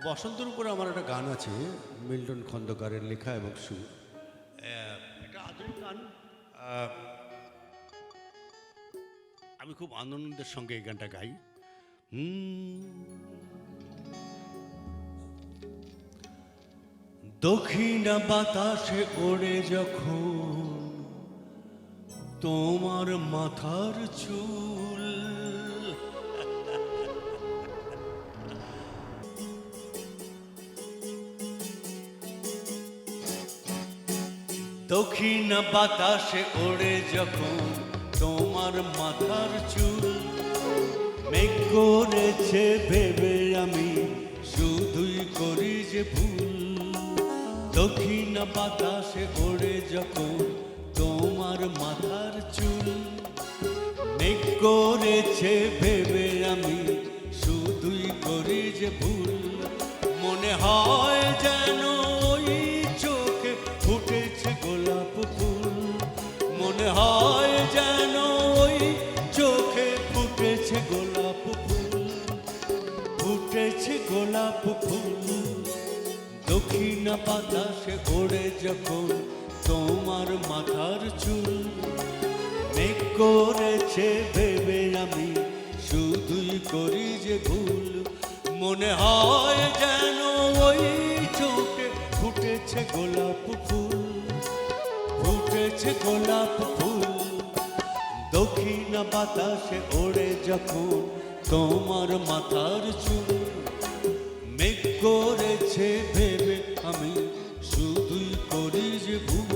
বসন্তের উপরে আমার একটা গান আছে, মিল্টন খন্দকারের লেখা এবং সুর। এটা আধুনিক গান। আমি খুব আনন্দের সঙ্গে এই গানটা গাই। দক্ষিণা বাতাসে ওড়ে যখন তোমার মাথার চুল, দক্ষিণা বাতাসে ওড়ে যখন তোমার মাথার চুল, মেঘ করেছে ভেবে আমি শুধুই করি যে ভুল। দক্ষিণা বাতাসে ওড়ে যখন তোমার মাথার চুল, মেঘ করেছে ভেবে আমি শুধুই করি যে ভুল। মনে হয় যেন ওই চোখে ফুটেছে গোলাপ ফুল, মনে হয় যেন ওই চোখে ফুটেছে গোলাপ ফুল, ফুটেছে গোলাপ ফুল। দক্ষিণা বাতাসে ওড়ে যখন তোমার মাথার চুল, মেঘ করেছে ভেবে আমি শুধুই করি যে ভুল। মনে হয় যেন ওই চোখে ফুটেছে গোলাপ ফুল, ফুটেছে গোলাপ ফুল। দক্ষিণা বাতাসে ওড়ে যখন তোমার মাথার চুল, মেঘ করেছে ভেবে আমি শুধুই করি যে ভুল।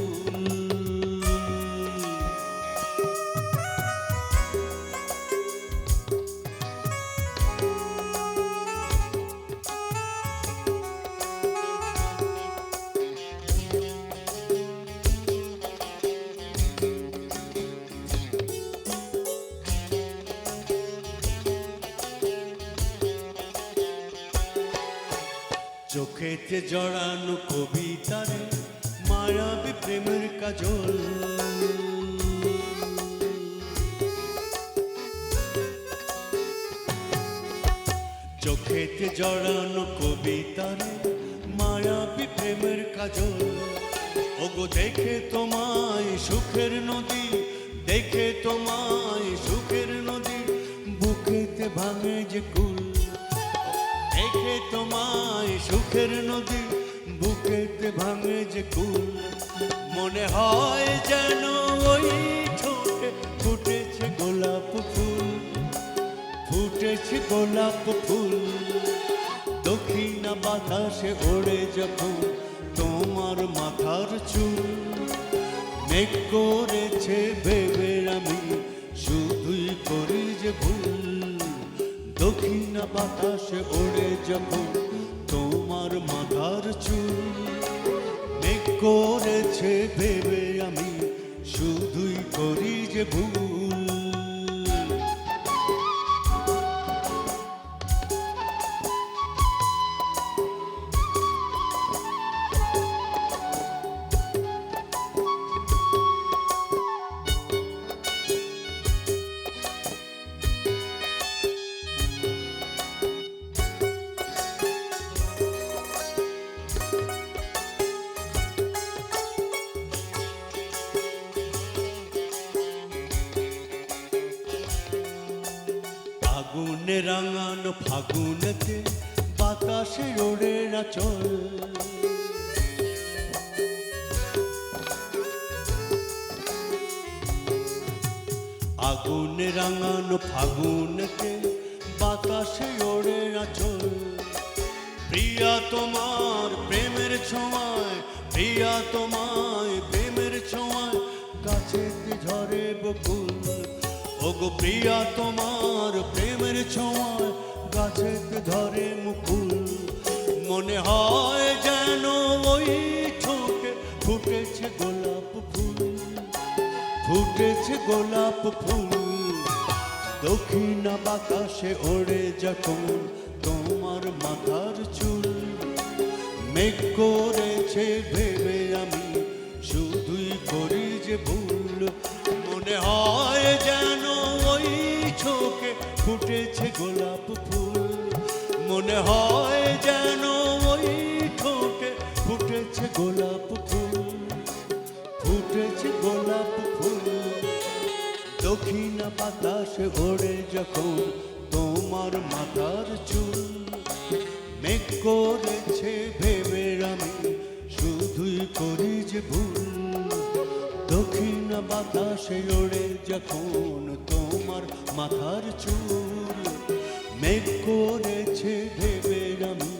চোখেতে জড়ানো কবিতারে মায়াবী প্রেমের কাজল, চোখেতে জড়ানো কবিতারে মায়াবী প্রেমের কাজল। ওগো দেখে তোমায় সুখের নদী, দেখে তোমায় সুখের নদী, বুকেতে ভাঙে যে কুল। দেখে তোমায় সুখের নদী, বুকেতে ভাঙে যে কুল। মনে হয় যেন ওই ঠোঁটে ফুটেছে গোলাপ ফুল, ফুটেছে গোলাপ ফুল। দক্ষিণা বাতাসে ওড়ে যখন তোমার মাথার চুল, মেঘ করেছে ভেবে আমি শুধুই করি যে ভুল। দক্ষিণা বাতাসে ওড়ে যখন তোমার মাথার চুল, মেঘ করেছে ভেবে আমি শুধুই করি যে ভুল। আগুনে রাঙানো ফাগুনেতে বাতাসে ওড়ে আঁচল, আগুনে রাঙানো ফাগুনেতে বাতাসে ওড়ে আঁচল। প্রিয়া তোমার প্রেমের ছোঁয়ায়, প্রিয়া তোমায় প্রেমের ছোঁয়ায় গাছেতে ঝরে বকুল। ওগো প্রিয়া তোমার প্রেমের ছোঁয়ায় গাছেতে ধরে মুকুল। মনে হয় যেন ওই ঠোঁটে ফুটেছে গোলাপ ফুল, ফুটেছে গোলাপ ফুল। দক্ষিণা বাতাসে ওড়ে যখন তোমার মাথার চুল, মেঘ করেছে ভেবে আমি শুধুই করি যে ভুল। মনে হয় যেন ওই চোখে ফুটেছে গোলাপ ফুল, মনে হয় যেন বাতাসে ওড়ে যখন তোমার মাথার চুল, মেঘ করেছে ভেবে আমি শুধুই করি যে ভুল। দক্ষিণ বাতাসে ওড়ে যখন তোমার মাথার চুল, মেঘ করেছে ভেবে আমি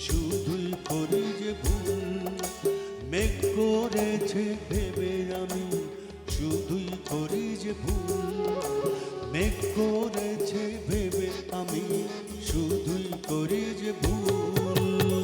শুধুই করি যে ভুল। মেঘ করেছে ভেবে আমি শুধুই করি যে ভুল। মেঘ করেছে ভেবে আমি শুধুই করি যে ভুল।